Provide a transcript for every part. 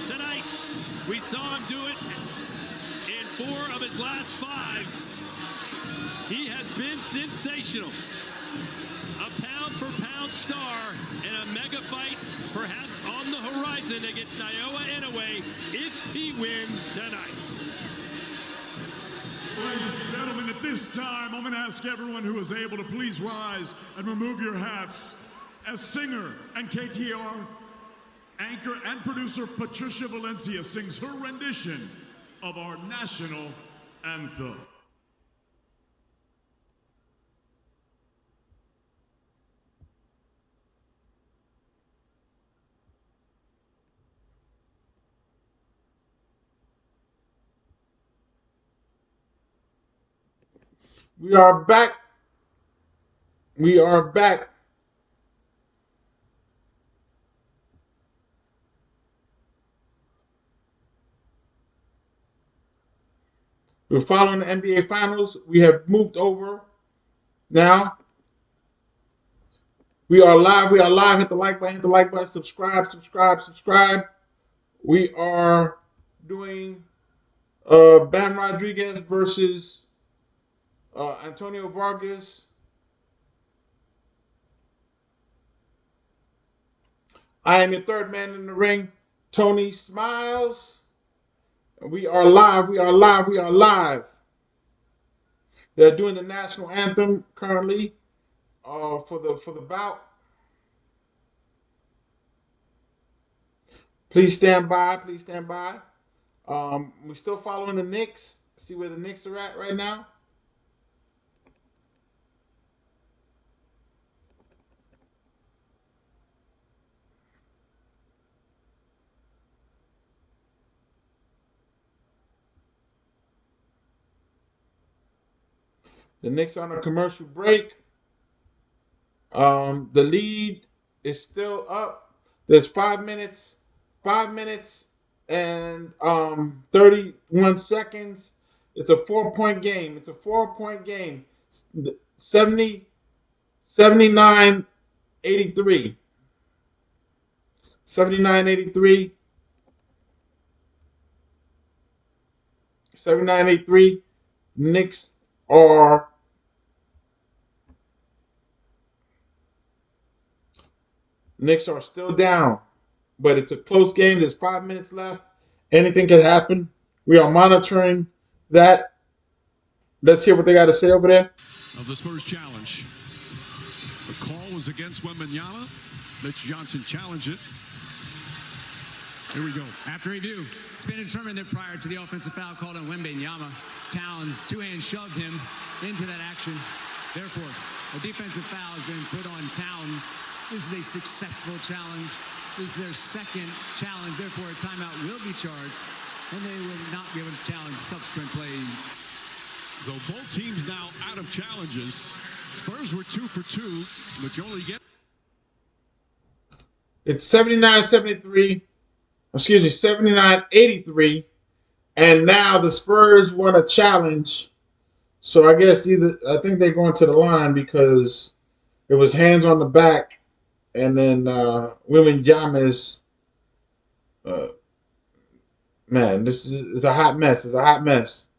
Tonight, we saw him do it in 4 of his last 5. He has been sensational. A pound-for-pound star in a mega fight, perhaps on the horizon against Naoya Inoue, if he wins tonight. Ladies and gentlemen, at this time, I'm going to ask everyone who is able to please rise and remove your hats as singer and KTR anchor and producer Patricia Valencia sings her rendition of our national anthem. We are back. We are back. We're following the NBA Finals. We have moved over now. We are live. We are live. Hit the like button. Hit the like button. Subscribe. Subscribe. Subscribe. We are doing Bam Rodriguez versus Antonio Vargas. I am your third man in the ring, Tony Smiles. We are live. We are live. We are live. They're doing the national anthem currently for the bout. Please stand by. Please stand by. We're still following the Knicks. See where the Knicks are at right now. The Knicks on a commercial break. The lead is still up. There's 5 minutes. 5 minutes and 31 seconds. It's a 4-point game. It's a 4-point game. 70, 79, 83. 79, 83. 79, 83. Knicks are Knicks are still down, but it's a close game. There's 5 minutes left. Anything can happen. We are monitoring that. Let's hear what they got to say over there. Of the Spurs challenge. The call was against Wembanyama. Mitch Johnson challenged it. Here we go. After review, it's been determined that prior to the offensive foul called on Wembanyama, Towns two-hand shoved him into that action. Therefore, a defensive foul has been put on Towns. This is a successful challenge. This is their second challenge. Therefore, a timeout will be charged, and they will not be able to challenge subsequent plays. So both teams now out of challenges. Spurs were 2 for 2, but you only get... It's 79-73. Excuse me, 79-83. And now the Spurs won a challenge. So I guess I think they're going to the line because it was hands on the back. And then Wembanyama's, man, this is a hot mess. It's a hot mess.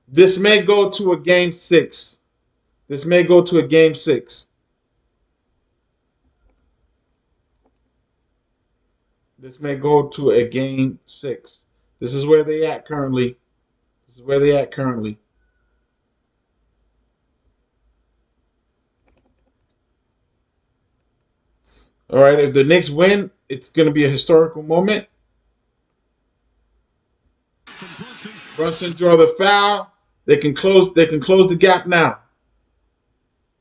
This may go to a game 6. This may go to a game 6. This may go to a game 6. This is where they at currently. This is where they at currently. All right, if the Knicks win, it's going to be a historical moment. Brunson draw the foul. They can close the gap now.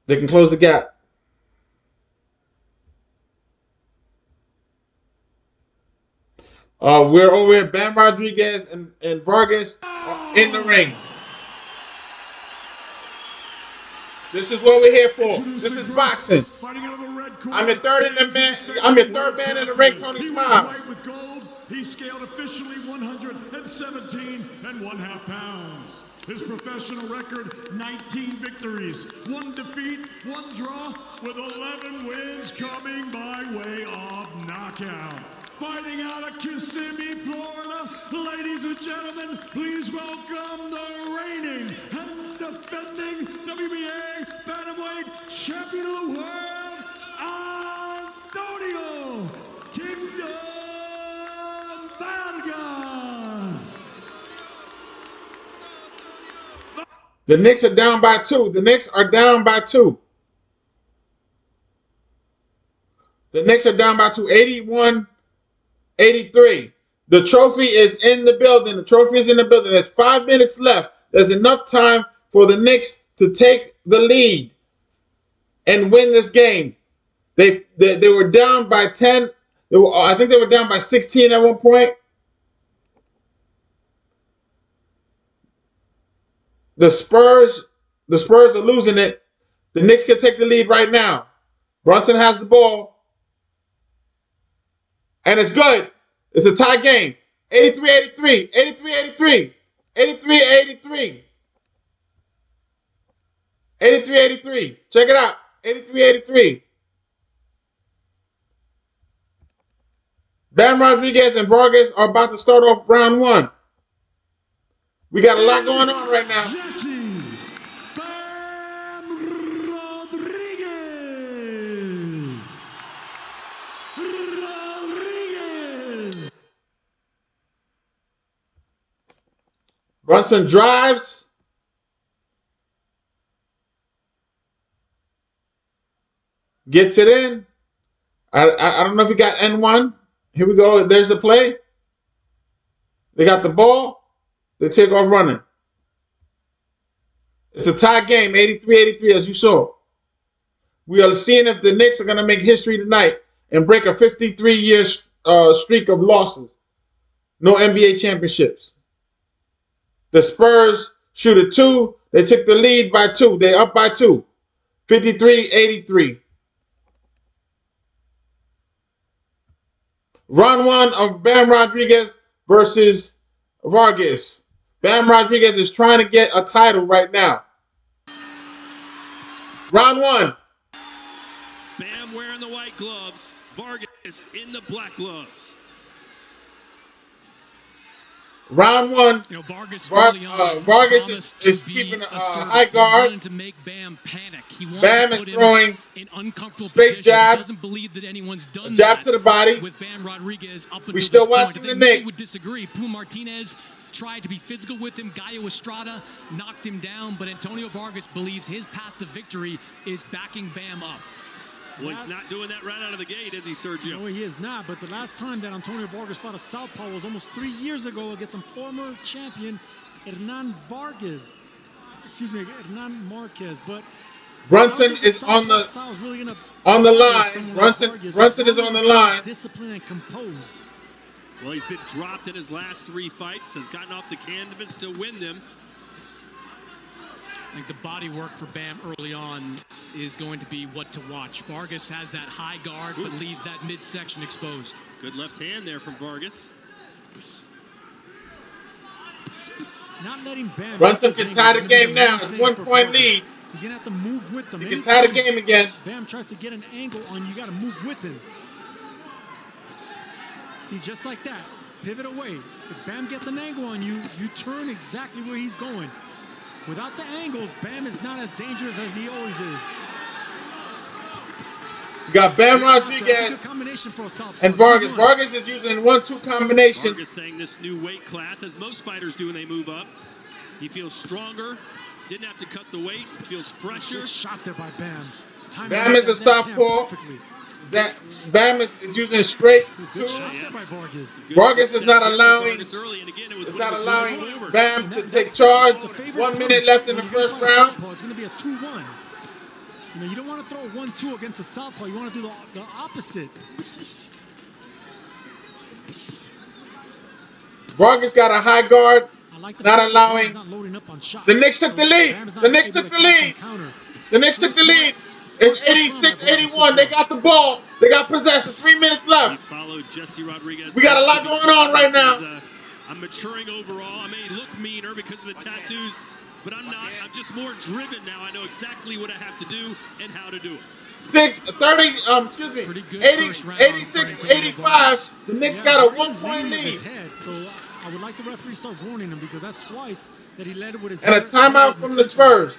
They can close the gap. We're over here. Bam Rodriguez and Vargas are in the ring. This is what we're here for. This is boxing. I'm your third man in the ring, Tony Smiles. He scaled officially 117 1/2 pounds. His professional record, 19 victories, 1 defeat, 1 draw, with 11 wins coming by way of knockout. Fighting out of Kissimmee, Florida, ladies and gentlemen, please welcome the reigning and defending WBA bantamweight champion of the world, Antonio Vargas. The Knicks are down by 2. The Knicks are down by 2. The Knicks are down by 2. 81-83. The trophy is in the building. The trophy is in the building. There's 5 minutes left. There's enough time for the Knicks to take the lead and win this game. They were down by 10. I think they were down by 16 at one point. The Spurs are losing it. The Knicks can take the lead right now. Brunson has the ball. And it's good. It's a tie game. 83-83. 83-83. 83-83. 83-83. Check it out. 83-83. Bam Rodriguez and Vargas are about to start off round 1. We got a lot going on right now. Bam Rodriguez. Brunson drives. Gets it in. I don't know if he got N1. Here we go. There's the play. They got the ball. They take off running. It's a tie game, 83-83, as you saw. We are seeing if the Knicks are going to make history tonight and break a 53-year streak of losses. No NBA championships. The Spurs shoot a 2. They took the lead by 2. They up by 2. 53-83. Round 1 of Bam Rodriguez versus Vargas. Bam Rodriguez is trying to get a title right now. Round 1. Bam wearing the white gloves. Vargas in the black gloves. Round one, You know, Vargas, Vargas is keeping a high guard. To make Bam panic. He Bam to is put throwing in uncomfortable straight positions. jab. Doesn't believe that anyone's done A jab that to the body. with Bam Rodriguez up until We still this point. watching I the think many Knicks. would disagree. Puma Martinez tried to be physical with him. Gallo Estrada knocked him down, but Antonio Vargas believes his path to victory is backing Bam up. Well, he's not doing that right out of the gate, is he, Sergio? No, he is not. But the last time that Antonio Vargas fought a southpaw was almost 3 years ago against some former champion Hernan Vargas. Excuse me, Hernan Marquez. But Brunson is on the line. Brunson is on the line. Disciplined and composed. Well, he's been dropped in his last 3 fights. Has gotten off the canvas to win them. I think the body work for Bam early on is going to be what to watch. Vargas has that high guard, but leaves that midsection exposed. Good left hand there from Vargas. Not letting Bam. Brunson can tie the game now. It's 1 point lead. He's going to have to move with them. He can tie the game again. Bam tries to get an angle on you. You got to move with him. See, just like that. Pivot away. If Bam gets an angle on you, you turn exactly where he's going. Without the angles, Bam is not as dangerous as he always is. You got Bam Rodriguez and Vargas. Vargas is using 1-2 combinations. Vargas saying this new weight class, as most fighters do when they move up. He feels stronger. Didn't have to cut the weight. Feels fresher. Good shot there by Bam. Bam is a southpaw. Bam is using straight two. Vargas is not allowing Bam to take charge. 1 minute left in the first round. It's going to be a 2-1. You know, you don't want to throw a 1-2 against a southpaw. You want to do the opposite. Vargas got a high guard, not allowing. The Knicks took the lead. The Knicks took the lead. The Knicks took the lead. It's 86-81. They got the ball. They got possession. 3 minutes left. We got a lot going on right now. I'm maturing overall. I may look meaner because of the tattoos, but I'm not. I'm just more driven now. I know exactly what I have to do and how to do it. 86-85. The Knicks got a 1 point lead. So I would like the referee to start warning him because that's twice that he led with his and a timeout from the Spurs.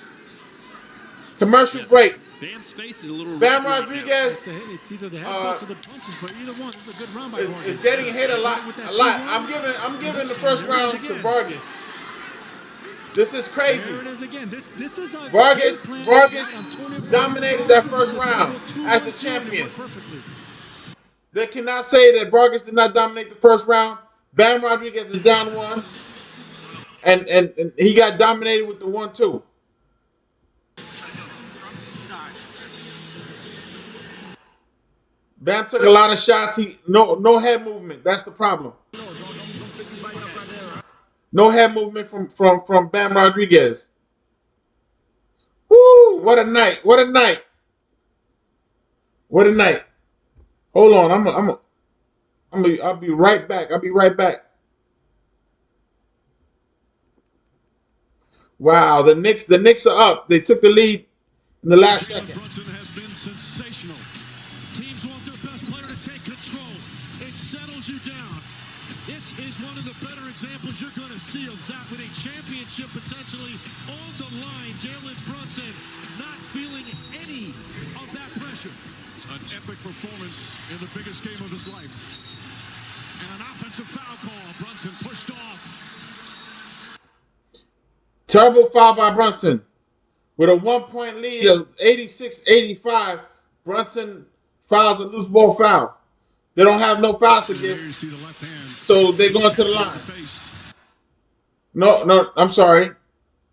Commercial break. Bam's face is a little Bam Rodriguez it's either the headbutts or the punches, but either one is a good round by Vargas. Is getting hit a lot. I'm giving the first round to Vargas. This is crazy. There it is again. This is a Vargas dominated that first round as the champion. They cannot say that Vargas did not dominate the first round. Bam Rodriguez is down 1, and he got dominated with the 1-2. Bam took a lot of shots. No head movement. That's the problem. No head movement from Bam Rodriguez. Woo! What a night! What a night! What a night! Hold on, I'll be right back. I'll be right back. Wow, the Knicks are up. They took the lead in the last second. Brunson has been sensational. Teams want their best player to take control. It settles you down. This is one of the better examples you're going to see of that with a championship potentially on the line. Jalen Brunson not feeling any of that pressure. An epic performance in the biggest game of his life. And an offensive foul call. Brunson pushed off. Terrible foul by Brunson. With a 1 point lead of 86-85, Brunson fouls a loose ball foul. They don't have no fouls to give, so they're going to the line. No, I'm sorry.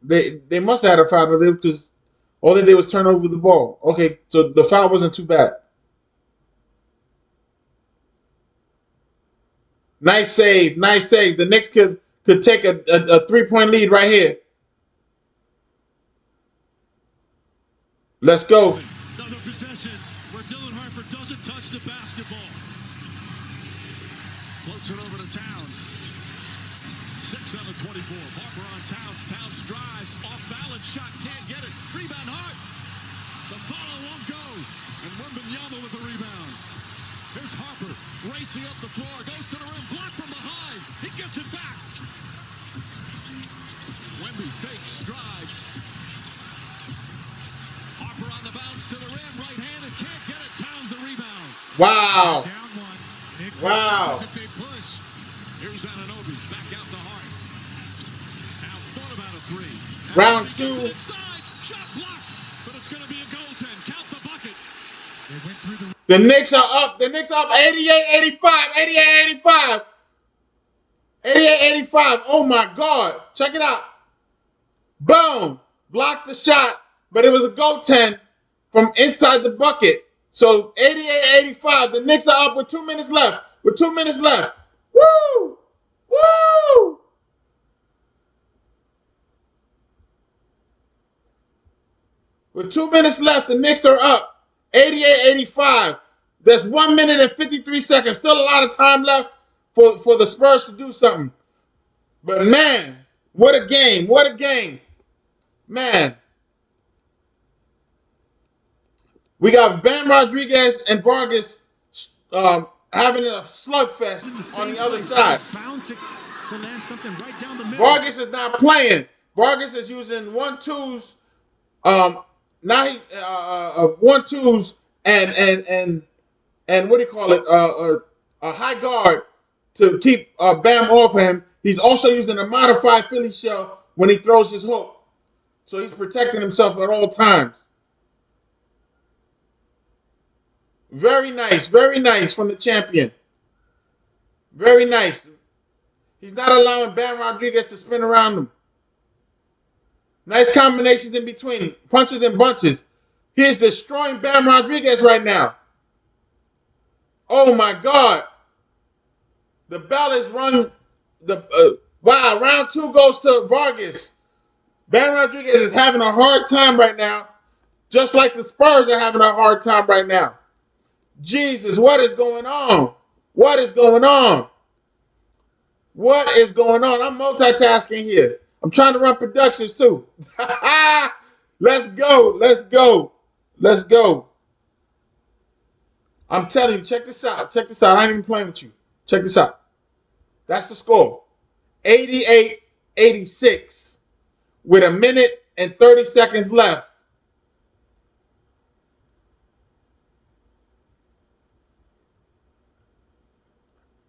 They must have had a foul to them because all they did was turn over the ball. Okay, so the foul wasn't too bad. Nice save, nice save. The Knicks could take a 3 point lead right here. Let's go. Another possession where Dylan Harper doesn't touch the basketball. Floats it over to Towns. 6 on the 24. Harper on Towns. Towns drives. Off balance shot. Can't get it. Rebound hard. The follow won't go. And Wembanyama with the rebound. Here's Harper racing up the floor. Goes to the rim. Blocked from behind. He gets it back. Wow. Down one. Knicks Wow. with a big push. Here's Anunoby back out to Hart. Now thought about a three. Round Gets it 2. inside. Shot blocked. But it's going to be a goaltend. Count the bucket. They went through the... The Knicks are up. The Knicks are up 88-85. 88-85. 88-85. Oh my God. Check it out. Boom. Blocked the shot, but it was a goaltend from inside the bucket. So 88-85. The Knicks are up with 2 minutes left. With 2 minutes left. Woo! Woo! With 2 minutes left, the Knicks are up 88-85. There's 1 minute and 53 seconds. Still a lot of time left for the Spurs to do something. But man, what a game. What a game. Man. We got Bam Rodriguez and Vargas having a slugfest on the other side. To land something right down the middle. Vargas is not playing. Vargas is using 1-2s. Now he 1-2s and what do you call it? A high guard to keep Bam off of him. He's also using a modified Philly shell when he throws his hook. So he's protecting himself at all times. Very nice from the champion. Very nice. He's not allowing Bam Rodriguez to spin around him. Nice combinations in between. Punches and bunches. He is destroying Bam Rodriguez right now. Oh my God. The bell is rung. Wow, round 2 goes to Vargas. Bam Rodriguez is having a hard time right now. Just like the Spurs are having a hard time right now. Jesus, what is going on? What is going on? What is going on? I'm multitasking here. I'm trying to run productions too. Let's go. Let's go. Let's go. I'm telling you, check this out. Check this out. I ain't even playing with you. Check this out. That's the score. 88-86 with 1 minute and 30 seconds left.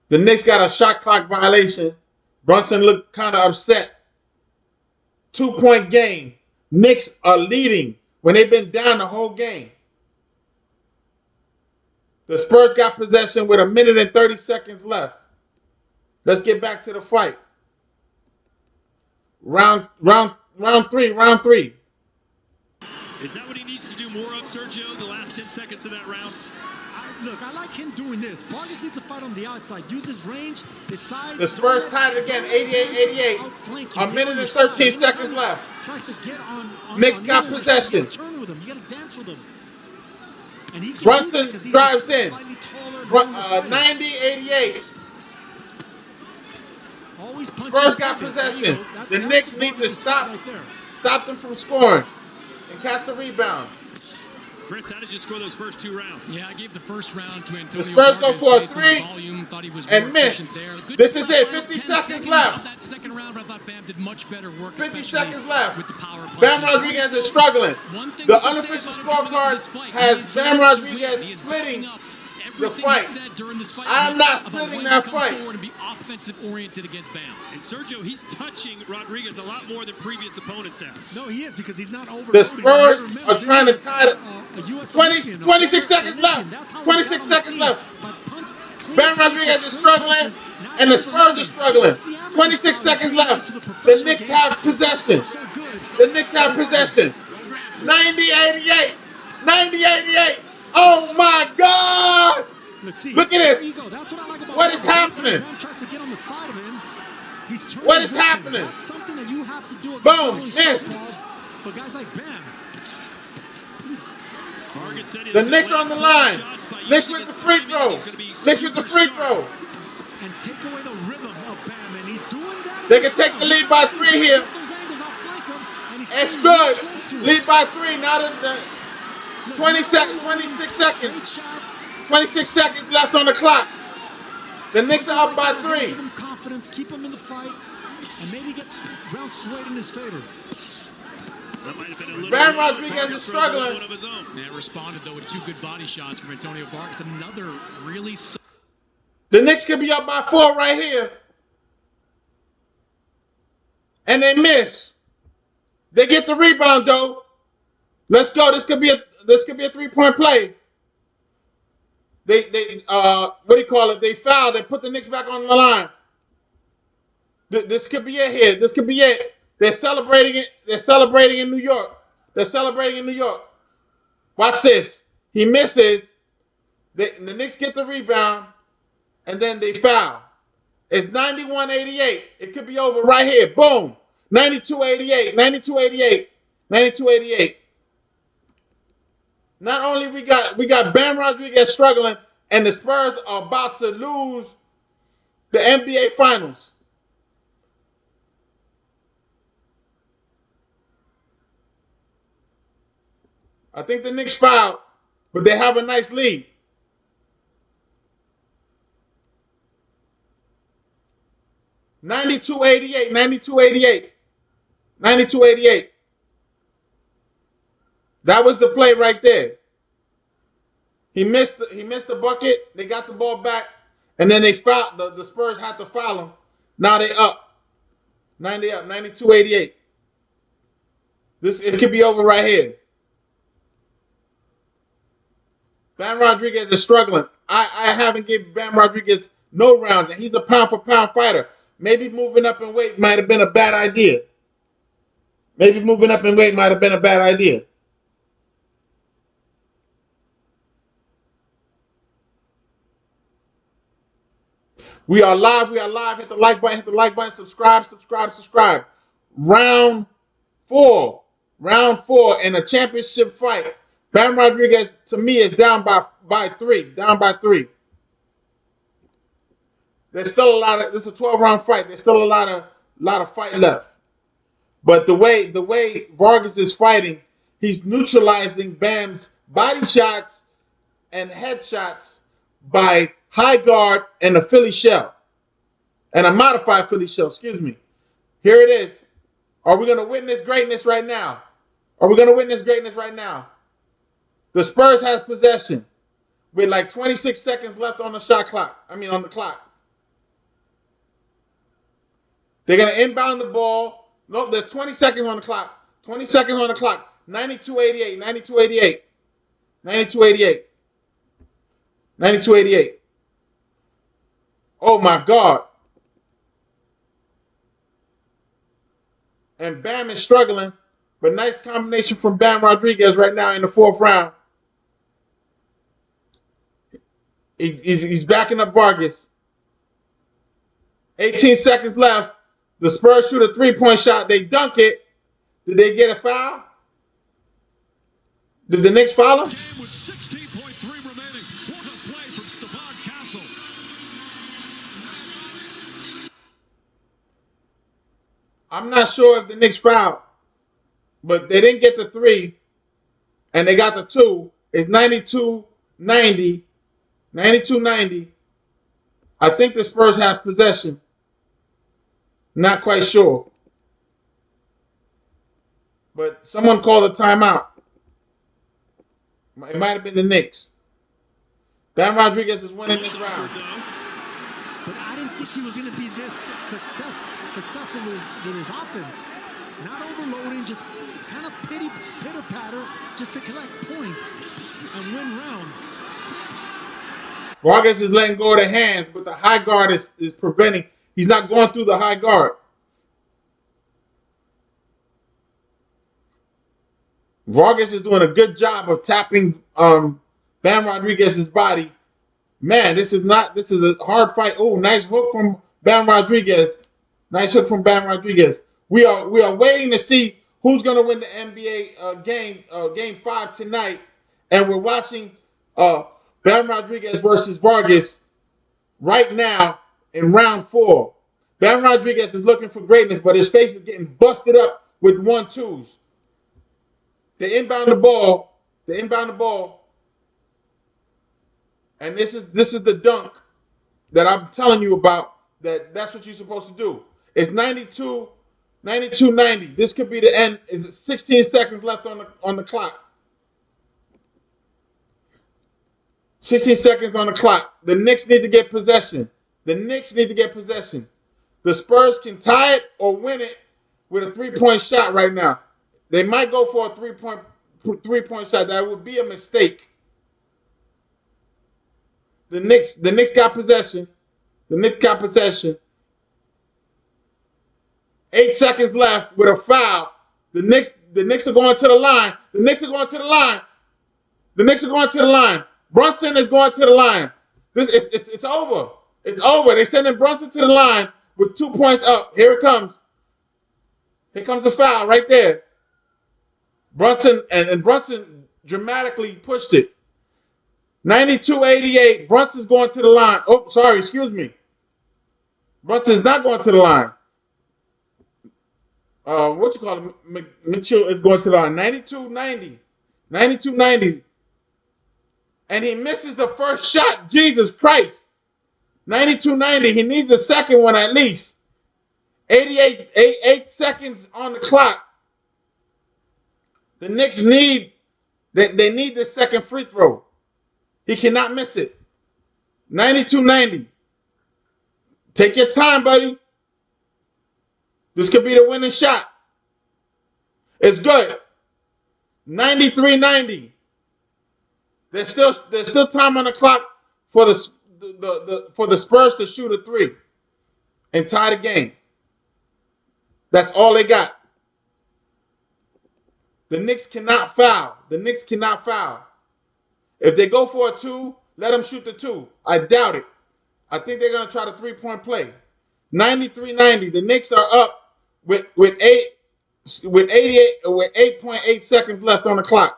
The Knicks got a shot clock violation. Brunson looked kind of upset. 2-point game. Knicks are leading when they've been down the whole game. The Spurs got possession with 1 minute and 30 seconds left. Let's get back to the fight. Round 3. Is that what he needs to do more of, Sergio, the last 10 seconds of that round? Look, I like him doing this. Vargas needs to fight on the outside. Use his range, his size. The Spurs tied it again, 88-88. 1 minute and 13 seconds left. Tries to get on Knicks got possession. Turn with him. You got to dance with him. And he Brunson drives in. 90-88. Spurs got possession. The Knicks need to stop them from scoring and catch the rebound. Chris, how did you score those first 2 rounds? Yeah, I gave the first round to Antonio The Spurs go Vargas for a based on 3 volume, thought he was and more miss. efficient there. Good This is fight, it. final 50 10 seconds left. That second round, but I thought Bam did much better work. 50 especially seconds left. With the power punches. Bam Rodriguez is struggling. One thing The you can say unofficial about him coming into scorecard this fight, has he is Bam here to Rodriguez win. He is splitting backing up the everything fight. he said during this fight I'm not about splitting when that to come fight. forward and be offensive oriented against Bam. And Sergio, he's touching Rodriguez a lot more than previous opponents have. No, he is, because he's not over. The Spurs are trying to tie it. 26 seconds left. 26 seconds left. Bam Rodriguez is struggling, and the Spurs are struggling. 26 seconds left. The Knicks have possession. The Knicks have possession. 90-88. 90-88. Oh my God! Look at this. What is happening? What is happening? Boom, missed. But guys like Bam. The Knicks on the line. Knicks with the free throw. Knicks with the free throw. And take away the rhythm of Bam, and he's doing that. They can take the lead by 3 here. It's good. Lead by 3. Now the 26 seconds. 26 seconds left on the clock. The Knicks are up by 3. Give him confidence, keep him in the fight, and maybe get round swayed in his favor. That might have been a little Bam low. Rodriguez Vargas is throws another struggling. one of his own. Yeah, responded, though, with 2 good body shots from Antonio Vargas. Another really... The Knicks could be up by 4 right here. And they miss. They get the rebound, though. Let's go. This could be a 3-point play. They what do you call it? They fouled. They put the Knicks back on the line. This could be it here. This could be it. They're celebrating it. They're celebrating in New York. They're celebrating in New York. Watch this. He misses. The Knicks get the rebound, and then they foul. It's 91-88. It could be over right here. Boom. 92-88. 92-88. 92-88. Not only we got Bam Rodriguez struggling, and the Spurs are about to lose the NBA Finals. I think the Knicks fouled, but they have a nice lead. (92-88). 92-88. 92-88. That was the play right there. He missed the bucket. They got the ball back, and then they fouled. The Spurs had to foul him. Now they up. 92-88. It could be over right here. Bam Rodriguez is struggling. I haven't given Bam Rodriguez no rounds, and he's a pound-for-pound fighter. Maybe moving up in weight might have been a bad idea. We are live. Hit the like button. Subscribe. Round 4 in a championship fight. Bam Rodriguez, to me, is down by 3. There's still a lot of. This is a 12-round fight. There's still a lot of fight left. But the way Vargas is fighting, he's neutralizing Bam's body shots and head shots by high guard and a Philly shell. And a modified Philly shell, excuse me. Here it is. Are we going to witness greatness right now? The Spurs have possession with like 26 seconds left on the on the clock. They're going to inbound the ball. Nope, there's 20 seconds on the clock. 92-88. 92-88. Oh, my God. And Bam is struggling, but nice combination from Bam Rodriguez right now in the 4th round. He's backing up Vargas. 18 seconds left. The Spurs shoot a 3-point shot. They dunk it. Did they get a foul? Did the Knicks foul him? With 16.3 remaining. What a play from Stephon Castle. I'm not sure if the Knicks fouled, but they didn't get the 3, and they got the 2. It's 92-90. 92-90. I think the Spurs have possession. Not quite sure. But someone called a timeout. It might have been the Knicks. Bam Rodriguez is winning this round. But I didn't think he was going to be this successful with his offense. Not overloading, just kind of pitter-patter just to collect points and win rounds. Vargas is letting go of the hands, but the high guard is preventing. He's not going through the high guard. Vargas is doing a good job of tapping Bam Rodriguez's body. Man, this is a hard fight. Oh, nice hook from Bam Rodriguez. We are waiting to see who's going to win the NBA game 5 tonight, and we're watching Bam Rodriguez versus Vargas right now in round 4. Bam Rodriguez is looking for greatness, but his face is getting busted up with 1-2s. They inbound the ball. And this is the dunk that I'm telling you about. That's what you're supposed to do. It's 92-88. 92-90. This could be the end. Is it 16 seconds left on the clock? 16 seconds on the clock. The Knicks need to get possession. The Knicks need to get possession. The Spurs can tie it or win it with a three-point shot right now. They might go for a three-point shot. That would be a mistake. The Knicks got possession. The Knicks got possession. 8 seconds left with a foul. The Knicks are going to the line. The Knicks are going to the line. The Knicks are going to the line. Brunson is going to the line. It's over. It's over. They're sending Brunson to the line with 2 points up. Here it comes. Here comes the foul right there. Brunson and Brunson dramatically pushed it. 92-88. Brunson's going to the line. Oh, sorry. Excuse me. Brunson's not going to the line. What you call it? Mitchell is going to the line. 92-90. 92-90. And he misses the first shot. Jesus Christ. 92-90. He needs the second one at least. 8 seconds on the clock. The Knicks need the second free throw. He cannot miss it. 92-90. Take your time, buddy. This could be the winning shot. It's good. 93-90. There's still time on the clock for the Spurs to shoot a three and tie the game. That's all they got. The Knicks cannot foul. The Knicks cannot foul. If they go for a two, let them shoot the two. I doubt it. I think they're going to try the three-point play. 93-90. The Knicks are up with 8.8 seconds left on the clock.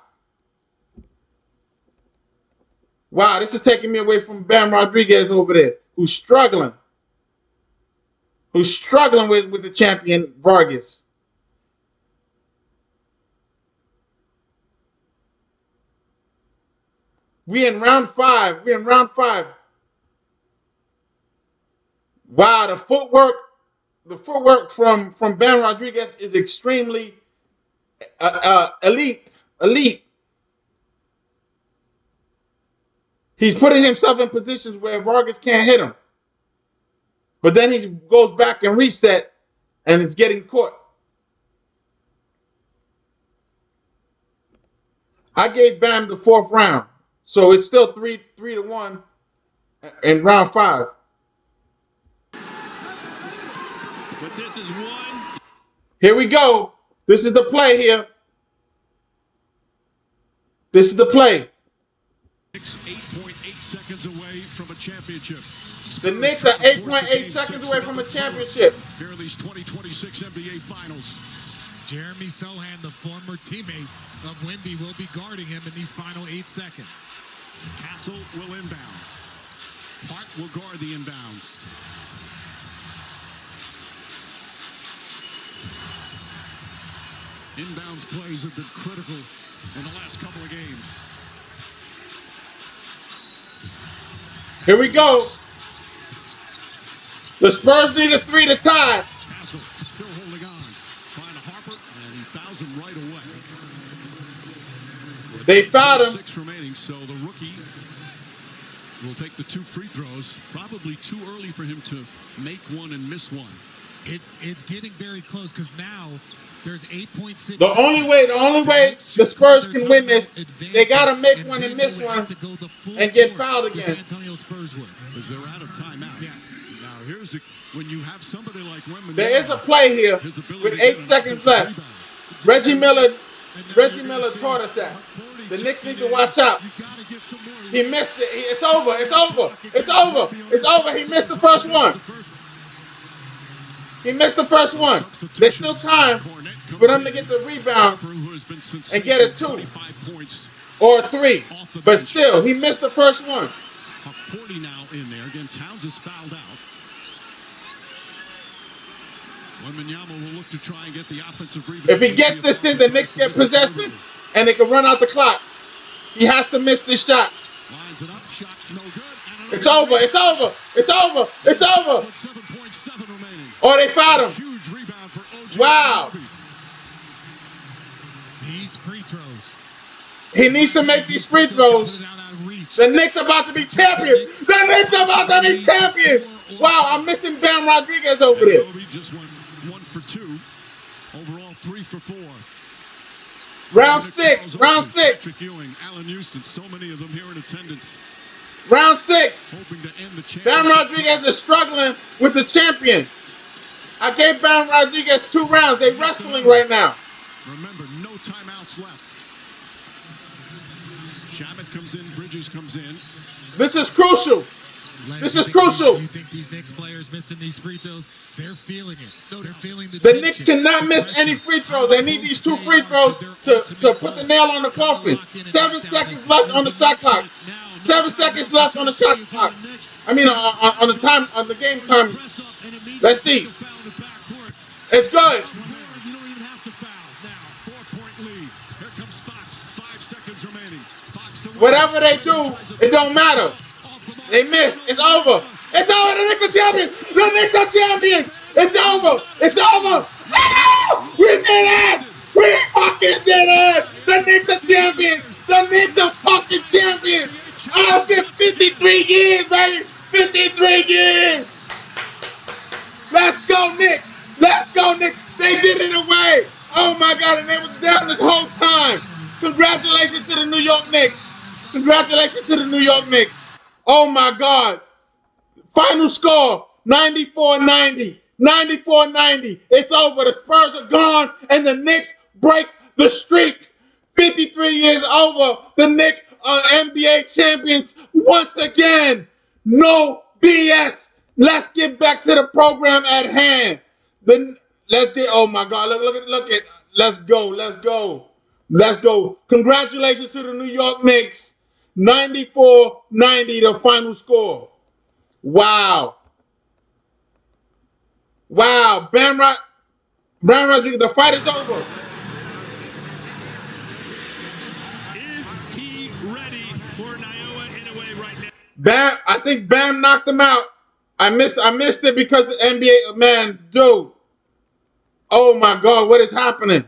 Wow, this is taking me away from Bam Rodriguez over there, who's struggling. Who's struggling with the champion, Vargas. We in round 5. We're in round 5. Wow, the footwork from Bam Rodriguez is extremely elite. He's putting himself in positions where Vargas can't hit him. But then he goes back and reset and is getting caught. I gave Bam the 4th round. So it's still 3-1 in round 5. But this is one. Here we go. This is the play here. This is the play. 8.8 seconds away from a championship. The Knicks are 8.8 seconds away from a championship. Here are these 2026 NBA Finals. Jeremy Sohan, the former teammate of Wemby, will be guarding him in these final 8 seconds. Castle will inbound. Hart will guard the inbounds. Inbounds plays have been critical in the last couple of games. Here we go. The Spurs need a 3 to tie. Castle still holding on. Trying to Harper, and he fouls him right away. They fouled him. 6 remaining, so the rookie will take the 2 free throws. Probably too early for him to make one and miss one. It's getting very close because now there's 8.6. The only way the Spurs can win this, they got to make one and miss one and get fouled again. Antonio Spurs would. Because they're out of timeout. Yes. Now here's when you have somebody like Wemby. There is a play here with 8 seconds left. Reggie Miller taught us that. The Knicks need to watch out. He missed it. It's over. It's over. It's over. It's over. He missed the first one. He missed the first one. There's still time for them to get the rebound and get a 2 or a 3. But still, he missed the first one. 40 now in there. Again, Towns is fouled out. Wembanyama will look to try and get the offensive rebound. If he gets this in, the Knicks get possession and they can run out the clock. He has to miss this shot. Lines it up, shot no good. It's over. It's over. It's over. It's over. 7.7 remaining. Or they fouled him. Huge rebound for OG Wow. These free throws. He needs to make these free throws. The Knicks are about to be champions. The Knicks are about to be champions. Wow, I'm missing Bam Rodriguez over there. Kobe just went 1 for 2. Overall 3 for 4. Round 6. Round 6. Patrick Ewing, Allen Houston, so many of them here in attendance. Round 6. Hoping to end the championship. Bam Rodriguez is struggling with the champion. I gave Bam Rodriguez 2 rounds. They're wrestling right now. Remember, no timeouts left. Shabbat comes in, Bridges comes in. This is crucial. This is crucial. You think these Knicks players missing these free throws? They're feeling it. No, they're feeling the The Knicks cannot miss any free throws. They need these 2 free throws to put the nail on the coffin. 7 seconds left on the shot clock. 7 seconds left on the shot clock. I mean, on the game time. Let's see. It's good. You don't even have to foul. Now, 4-point lead. Here comes Fox. 5 seconds remaining. Fox to Whatever they do, it don't matter. They missed. It's over. It's over. The Knicks are champions. The Knicks are champions. It's over. It's over. Ah! We did it. We fucking did it. The Knicks are champions. The Knicks are fucking champions. Oh shit, 53 years, baby. 53 years. Let's go, Knicks. Let's go, Knicks. They did it away. Oh my God, and they were down this whole time. Congratulations to the New York Knicks. Congratulations to the New York Knicks. Oh my God. Final score, 94-90. 94-90. It's over. The Spurs are gone, and the Knicks break the streak. 53 years over. The Knicks are NBA champions once again. No BS. Let's get back to the program at hand. Oh my God. Look at. Let's go. Let's go. Let's go. Congratulations to the New York Knicks. 94-90, the final score. Wow. Wow. Bam Rodriguez, the fight is over. Is he ready for Naoya Inoue right now? Bam, I think Bam knocked him out. I missed it because the NBA, man, dude. Oh my God, what is happening?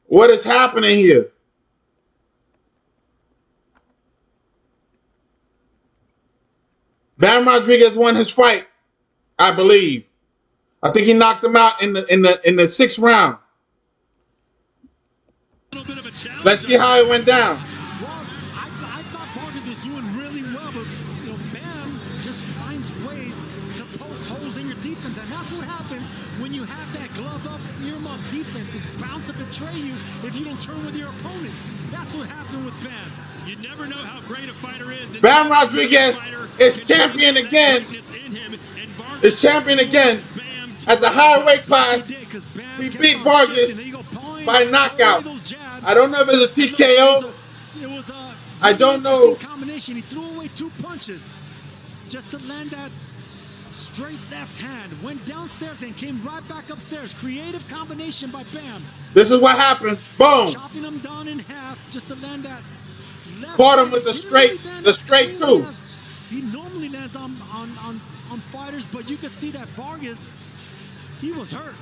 What is happening here? Bam Rodriguez won his fight, I believe. I think he knocked him out in the 6th round. Let's see how it went down. Well, I thought Vargas was doing really well, but Bam just finds ways to poke holes in your defense, and that's what happens when you have that glove up, earmuff defense. It's bound to betray you if you don't turn with your opponent. That's what happened with Bam. You never know how great a fighter is. Bam Rodriguez is champion again. Is champion again at the higher weight class. He beat Vargas by knockout. I don't know if it's a TKO. I don't know. Combination. He threw away 2 punches just to land that straight left hand. Went downstairs and came right back upstairs. Creative combination by Bam. This is what happened. Boom. Chopping him down in half just to land that. Caught him with the straight 2. He normally lands on fighters, but you could see that Vargas, he was hurt.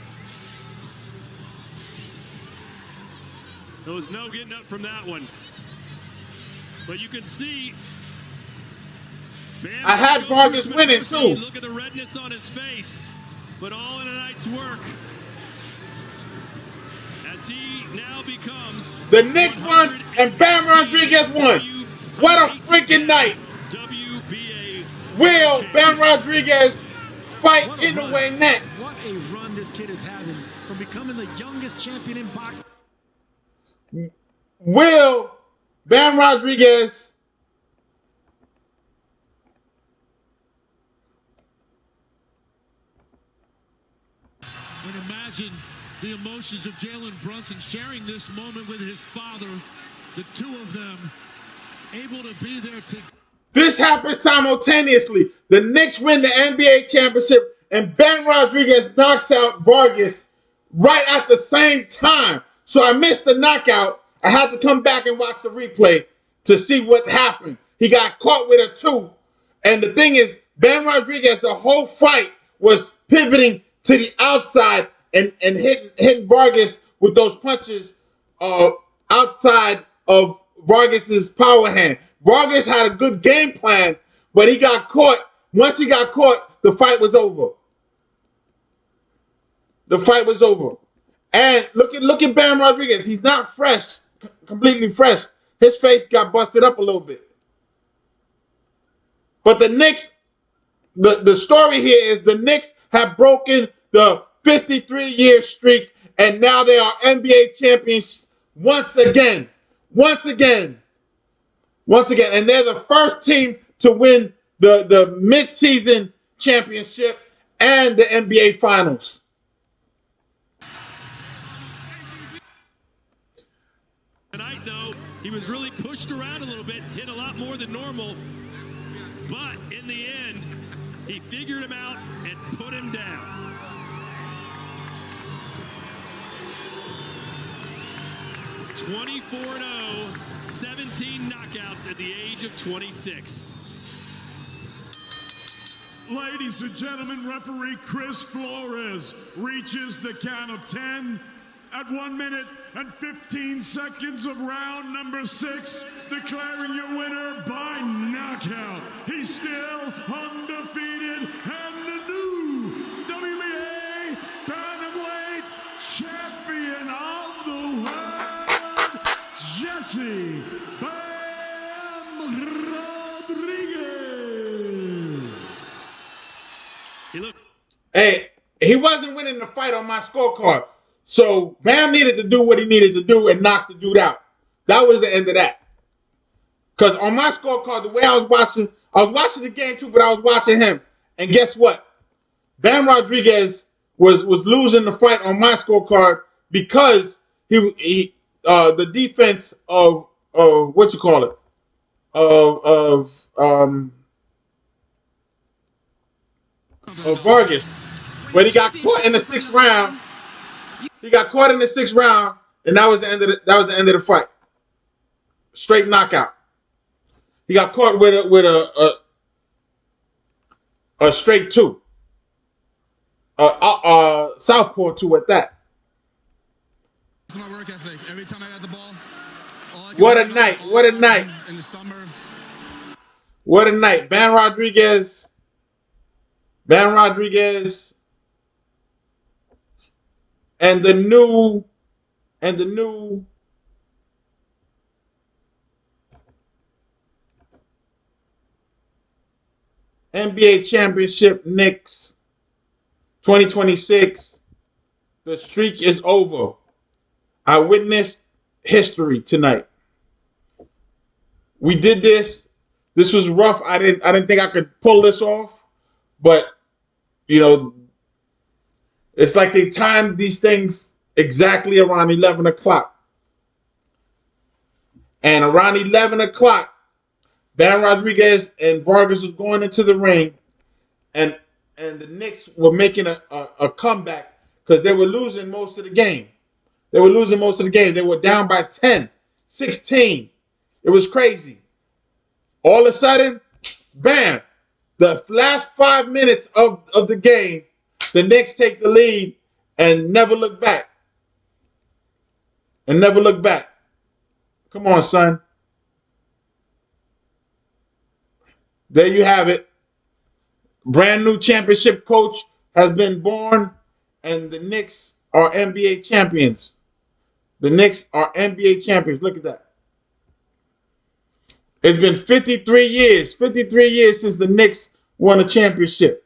There was no getting up from that one. But you can see. I had Vargas winning too. Look at the redness on his face. But all in a night's work. As he now becomes the Knicks won and Bam Rodriguez won. What a freaking night. WBA. Will Bam Rodriguez fight Inoue next? What a run this kid is having from becoming the youngest champion in boxing. Will Bam Rodriguez And imagine the emotions of Jalen Brunson sharing this moment with his father. The 2 of them able to be there together. This happened simultaneously. The Knicks win the NBA championship and Bam Rodriguez knocks out Vargas right at the same time. So I missed the knockout. I had to come back and watch the replay to see what happened. He got caught with a 2. And the thing is, Bam Rodriguez, the whole fight was pivoting to the outside and hitting Vargas with those punches outside of Vargas's power hand. Vargas had a good game plan, but he got caught. Once he got caught, the fight was over. The fight was over. And look at Bam Rodriguez. He's not fresh, completely fresh. His face got busted up a little bit. But the Knicks, the story here is the Knicks have broken the 53-year streak, and now they are NBA champions once again. Once again. And they're the first team to win the mid-season championship and the NBA Finals. Tonight, though, he was really pushed around a little bit, hit a lot more than normal. But in the end, he figured him out and put him down. (24-0), 17 knockouts at the age of 26. Ladies and gentlemen, referee Chris Flores reaches the count of 10 at 1 minute and 15 seconds of round number 6, declaring your winner by knockout. He's still undefeated and the new WBA bantamweight champion of the world, Jesse Bam Rodriguez. Hey, he wasn't winning the fight on my scorecard. So Bam needed to do what he needed to do and knock the dude out. That was the end of that. Because on my scorecard, the way I was watching the game too, but I was watching him. And guess what? Bam Rodriguez was losing the fight on my scorecard because the defense of what you call it? Of Vargas. When he got caught in the 6th round. He got caught in the 6th round, and that was the end of the fight. Straight knockout. He got caught with a straight 2. Southpaw 2 at that. That's my work ethic. Every time I got the ball. What a night. What a night. In the summer. What a night. Bam Rodriguez. And the new NBA championship Knicks 2026. The streak is over. I witnessed history tonight. We did this. This was rough. I didn't think I could pull this off, but you know, it's like they timed these things exactly around 11 o'clock. And around 11 o'clock, Bam Rodriguez and Vargas was going into the ring, and the Knicks were making a comeback because they were losing most of the game. They were down by 10, 16. It was crazy. All of a sudden, bam, the last 5 minutes of the game, the Knicks take the lead and never look back. Come on, son. There you have it. Brand new championship coach has been born, and the Knicks are NBA champions. Look at that. It's been 53 years since the Knicks won a championship.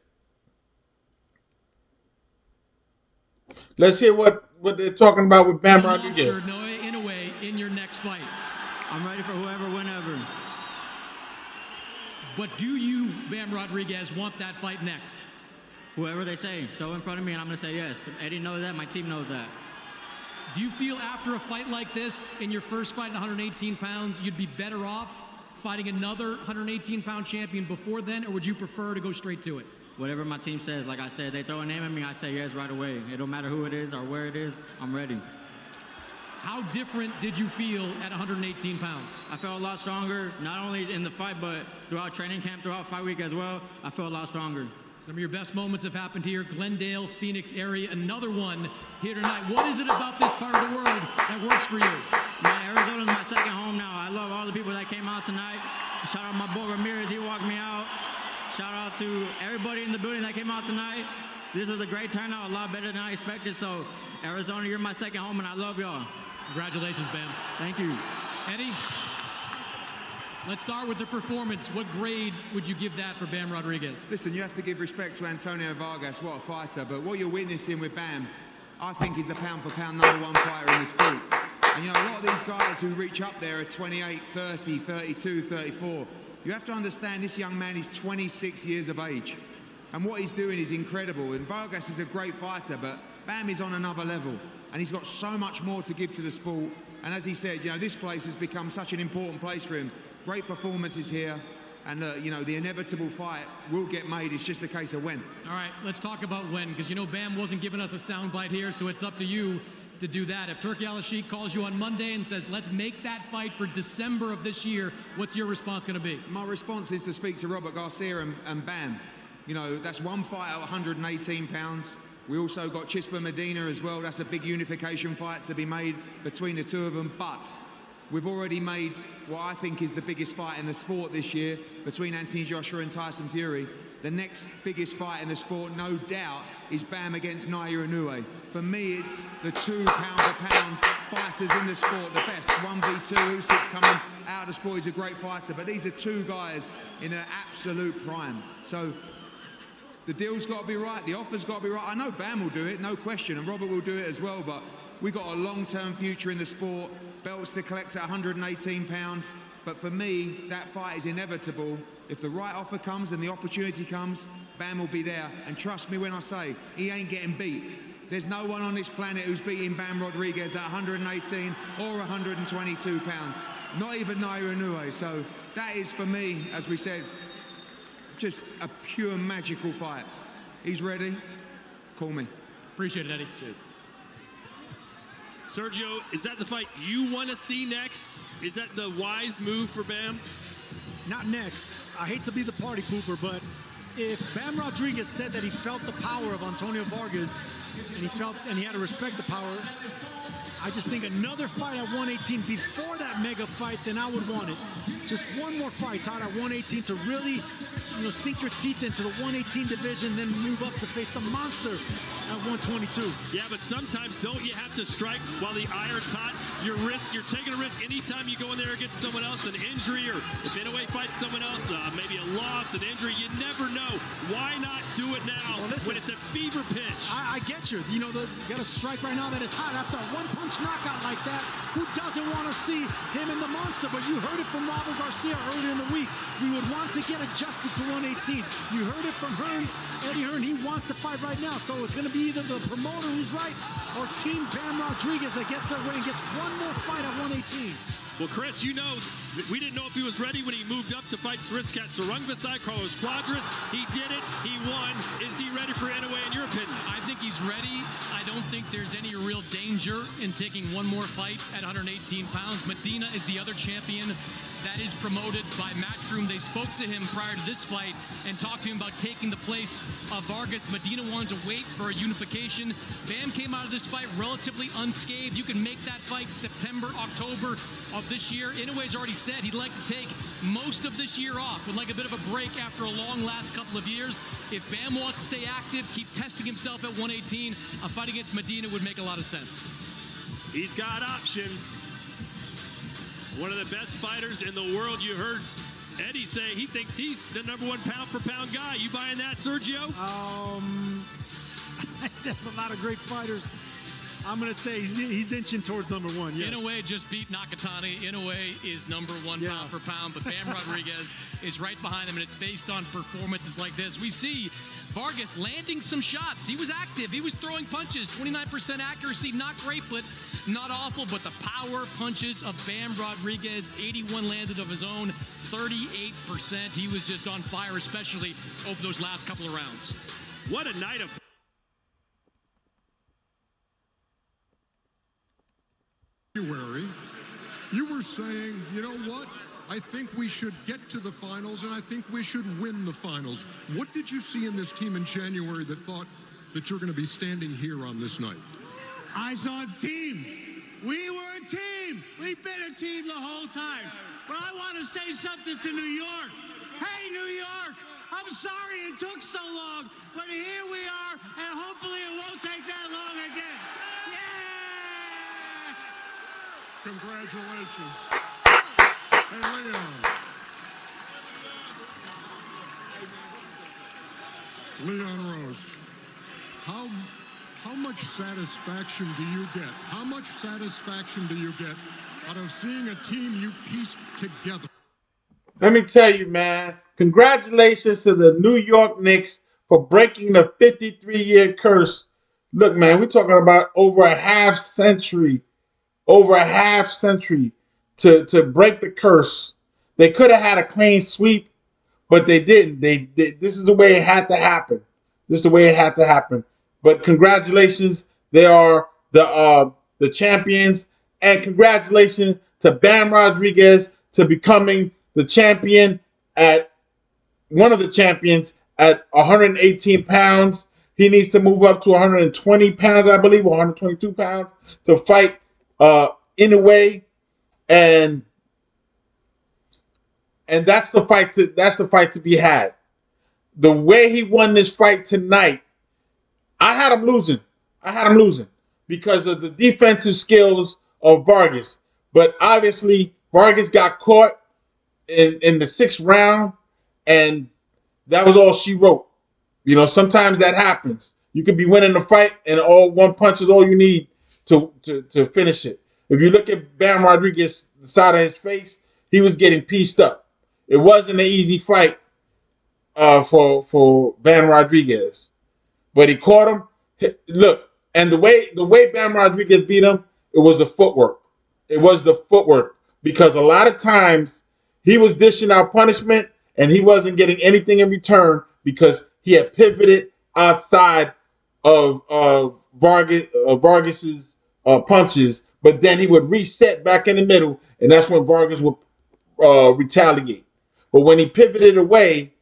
Let's hear what they're talking about with Bam Rodriguez. In a way, in your next fight. I'm ready for whoever, whenever. But do you, Bam Rodriguez, want that fight next? Whoever they say, throw in front of me and I'm going to say yes. Eddie knows that, my team knows that. Do you feel after a fight like this, in your first fight at 118 pounds, you'd be better off fighting another 118-pound champion before then, or would you prefer to go straight to it? Whatever my team says, like I said, they throw a name at me, I say yes right away. It don't matter who it is or where it is, I'm ready. How different did you feel at 118 pounds? I felt a lot stronger, not only in the fight, but throughout training camp, throughout fight week as well. I felt a lot stronger. Some of your best moments have happened here. Glendale, Phoenix area, another one here tonight. What is it about this part of the world that works for you? Man, Arizona's my second home now. I love all the people that came out tonight. Shout out my boy Ramirez, he walked me out. Shout out to everybody in the building that came out tonight. This was a great turnout, a lot better than I expected. So, Arizona, you're my second home, and I love y'all. Congratulations, Bam. Thank you. Eddie, let's start with the performance. What grade would you give that for Bam Rodriguez? Listen, you have to give respect to Antonio Vargas, what a fighter. But what you're witnessing with Bam, I think he's the pound-for-pound #1 fighter in the sport. And you know, a lot of these guys who reach up there are 28, 30, 32, 34. You have to understand this young man is 26 years of age. And what he's doing is incredible. And Vargas is a great fighter, but Bam is on another level. And he's got so much more to give to the sport. And as he said, you know, this place has become such an important place for him. Great performances here. And, you know, the inevitable fight will get made. It's just a case of when. All right, let's talk about when. Because, you know, Bam wasn't giving us a soundbite here, so it's up to you to do that. If Turki Al-Sheikh calls you on Monday and says, let's make that fight for December of this year, what's your response going to be? My response is to speak to Robert Garcia and Bam. You know, that's one fight at 118 pounds. We also got Chispa Medina as well. That's a big unification fight to be made between the two of them. But we've already made what I think is the biggest fight in the sport this year between Anthony Joshua and Tyson Fury. The next biggest fight in the sport, no doubt, is Bam against Nair Inoue. For me, it's the two pound-for-pound fighters in the sport, the best. 1v2, Usyk's coming out of the sport, he's a great fighter. But these are two guys in their absolute prime. So the deal's got to be right, the offer's got to be right. I know Bam will do it, no question, and Robert will do it as well, but we've got a long-term future in the sport, belts to collect at 118 pound. But for me, that fight is inevitable. If the right offer comes and the opportunity comes, Bam will be there. And trust me when I say, he ain't getting beat. There's no one on this planet who's beating Bam Rodriguez at 118 or 122 pounds. Not even Nair Inoue. So that is, for me, as we said, just a pure magical fight. He's ready. Call me. Appreciate it, Eddie. Cheers. Sergio, is that the fight you want to see next? Is that the wise move for Bam? Not next. I hate to be the party pooper, but if Bam Rodriguez said that he felt the power of Antonio Vargas and he had to respect the power, I just think another fight at 118 before that mega fight, then I would want it. Just one more fight out at 118 to really, you know, sink your teeth into the 118 division, then move up to face the monster at 122. Yeah, but sometimes don't you have to strike while the iron's hot? You're taking a risk anytime you go in there against someone else, an injury, or if Inoue fights someone else, maybe a loss, an injury. You never know. Why not do it now when it's a fever pitch? I get you. You know, you got to strike right now that it's hot. After a one-punch knockout like that, who doesn't want to see him in the monster? But you heard it from Robert Garcia earlier in the week. We would want to get adjusted to 118. You heard it from Eddie Hearn. He wants to fight right now. So it's going to be either the promoter who's right or Team Bam Rodriguez that gets their way and gets one more fight at 118. Well, Chris, you know, we didn't know if he was ready when he moved up to fight Sriskat Sarungvasai, Carlos Quadras. He did it. He won. Is he ready for Inoue, in your opinion? I think he's ready. I don't think there's any real danger in taking one more fight at 118 pounds. Medina is the other champion that is promoted by Matchroom. They spoke to him prior to this fight and talked to him about taking the place of Vargas. Medina wanted to wait for a unification. Bam came out of this fight relatively unscathed. You can make that fight September, October of this year. Inoue's already said he'd like to take most of this year off, would like a bit of a break after a long last couple of years. If Bam wants to stay active, keep testing himself at 118, a fight against Medina would make a lot of sense. He's got options. One of the best fighters in the world. You heard Eddie say he thinks he's the #1 pound-for-pound guy. You buying that, Sergio? There's a lot of great fighters. I'm going to say he's inching towards #1, yes. Inoue just beat Nakatani. Inoue is #1 pound for pound, but Bam Rodriguez is right behind him, and it's based on performances like this. We see Vargas landing some shots. He was active. He was throwing punches. 29% accuracy, not great, but not awful. But the power punches of Bam Rodriguez, 81 landed of his own, 38%. He was just on fire, especially over those last couple of rounds. What a night of... February, you were saying, you know what? I think we should get to the finals, and I think we should win the finals. What did you see in this team in January that thought that you're going to be standing here on this night? I saw a team. We were a team. We've been a team the whole time. But I want to say something to New York. Hey, New York, I'm sorry it took so long, but here we are, and hopefully it won't take that long again. Yeah! Congratulations. Hey, Leon Rose, how much satisfaction do you get? How much satisfaction do you get out of seeing a team you pieced together? Let me tell you, man, congratulations to the New York Knicks for breaking the 53-year curse. Look, man, we're talking about over a half century to break the curse. They could have had a clean sweep, but they didn't. This is the way it had to happen. But congratulations, they are the champions, and congratulations to Bam Rodriguez to becoming the champion one of the champions at 118 pounds. He needs to move up to 120 pounds, I believe, or 122 pounds to fight in a way, and that's the fight to be had. The way he won this fight tonight, I had him losing because of the defensive skills of Vargas. But obviously, Vargas got caught in the 6th round, and that was all she wrote. You know, sometimes that happens. You could be winning the fight, and one punch is all you need to finish it. If you look at Bam Rodriguez, the side of his face, he was getting pieced up. It wasn't an easy fight for Bam Rodriguez, but he caught him. Look, and the way Bam Rodriguez beat him, it was the footwork. Because a lot of times he was dishing out punishment and he wasn't getting anything in return because he had pivoted outside of Vargas's punches, but then he would reset back in the middle, and that's when Vargas would retaliate. But when he pivoted away,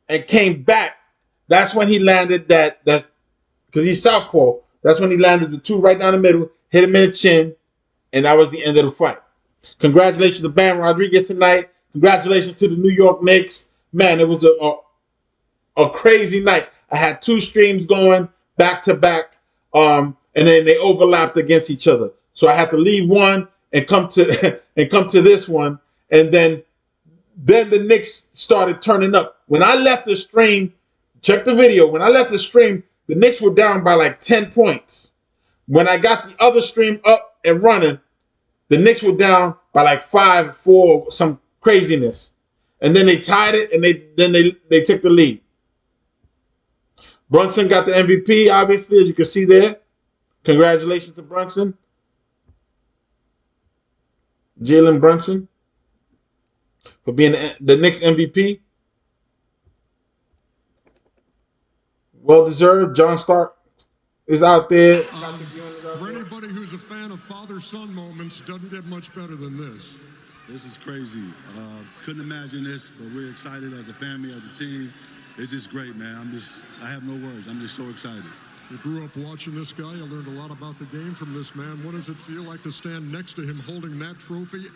and came back, that's when he landed that because he's southpaw. That's when he landed the 2 right down the middle, hit him in the chin, and that was the end of the fight. Congratulations to Bam Rodriguez tonight. Congratulations to the New York Knicks. Man, it was a crazy night. I had 2 streams going back to back, and then they overlapped against each other. So I had to leave one and come to this one, and then the Knicks started turning up. When I left the stream, check the video. When I left the stream, the Knicks were down by like 10 points. When I got the other stream up and running, the Knicks were down by like 5-4, some craziness. And then they tied it, and they took the lead. Brunson got the MVP, obviously, as you can see there. Congratulations to Brunson. Jalen Brunson for being the Knicks MVP. Well deserved. John Stark is out there. For anybody who's a fan of father-son moments, doesn't get much better than this. This is crazy. Couldn't imagine this, but we're excited as a family, as a team. It's just great, man. I have no words. I'm just so excited. You grew up watching this guy. You learned a lot about the game from this man. What does it feel like to stand next to him holding that trophy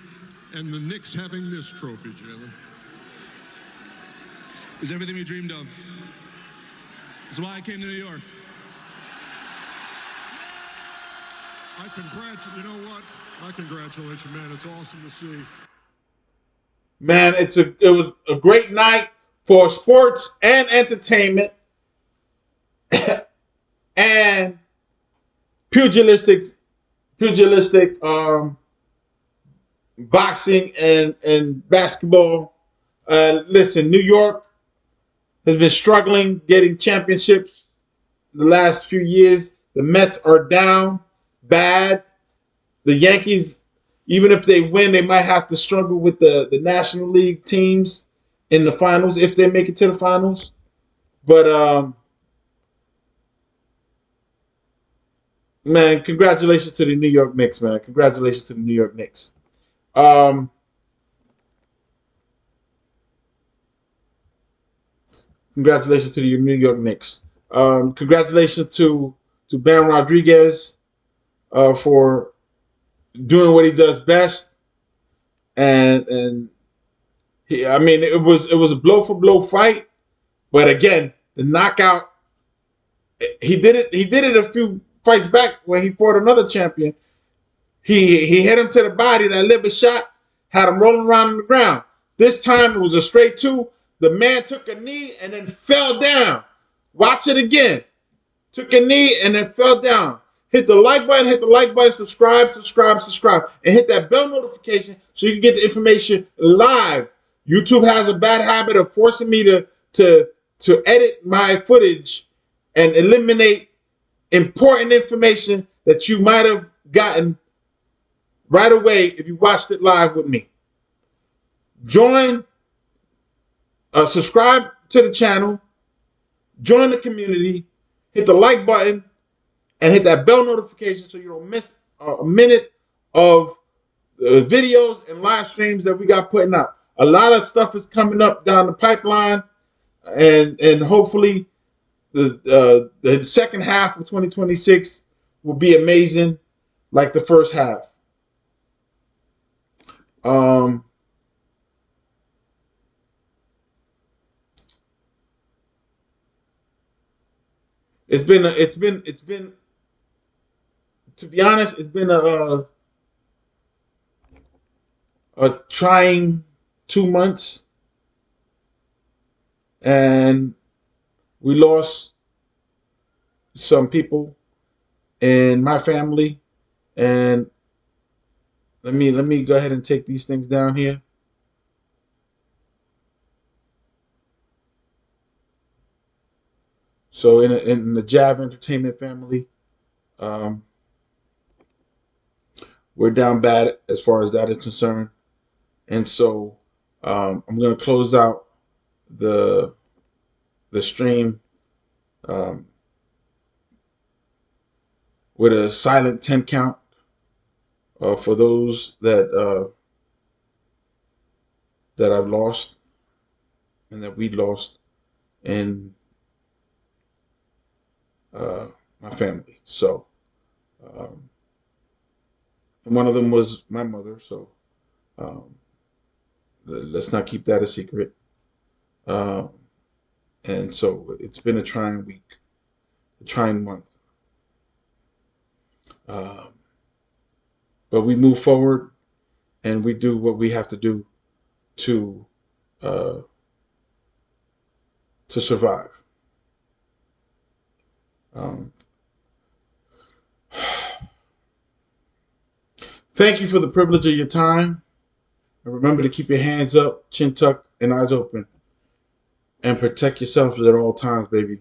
and the Knicks having this trophy, Jalen? It's everything we dreamed of. That's why I came to New York. You know what? I congratulate you, man. It's awesome to see. Man, it was a great night for sports and entertainment and pugilistic boxing and basketball. Listen, New York has been struggling getting championships the last few years. The Mets are down bad. The Yankees, even if they win, they might have to struggle with the National League teams in the finals if they make it to the finals. But man, congratulations to the New York Knicks, man. Congratulations to the New York Knicks. Congratulations to the New York Knicks. Congratulations to Bam Rodriguez for doing what he does best. And he, I mean, it was a blow for blow fight, but again, the knockout. He did it a few fights back when he fought another champion. He hit him to the body, that liver shot, had him rolling around on the ground. This time it was a straight two. The man took a knee and then fell down. Watch it again. Took a knee and then fell down. Hit the like button, subscribe, and hit that bell notification so you can get the information live. YouTube has a bad habit of forcing me to edit my footage and eliminate important information that you might have gotten right away if you watched it live with me. Subscribe to the channel, join the community, hit the like button, and hit that bell notification so you don't miss a minute of videos and live streams that we got putting out. A lot of stuff is coming up down the pipeline, and hopefully the second half of 2026 will be amazing like the first half. It's been to be honest, it's been a trying 2 months, and we lost some people in my family. And let me go ahead and take these things down here. So in the Jav Entertainment family, we're down bad as far as that is concerned. And so I'm going to close out the stream with a silent 10 count for those that I've lost and that we lost in my family. So and one of them was my mother, so let's not keep that a secret. And so it's been a trying week, a trying month. But we move forward and we do what we have to do to survive. Thank you for the privilege of your time. And remember to keep your hands up, chin tucked, and eyes open. And protect yourselves at all times, baby.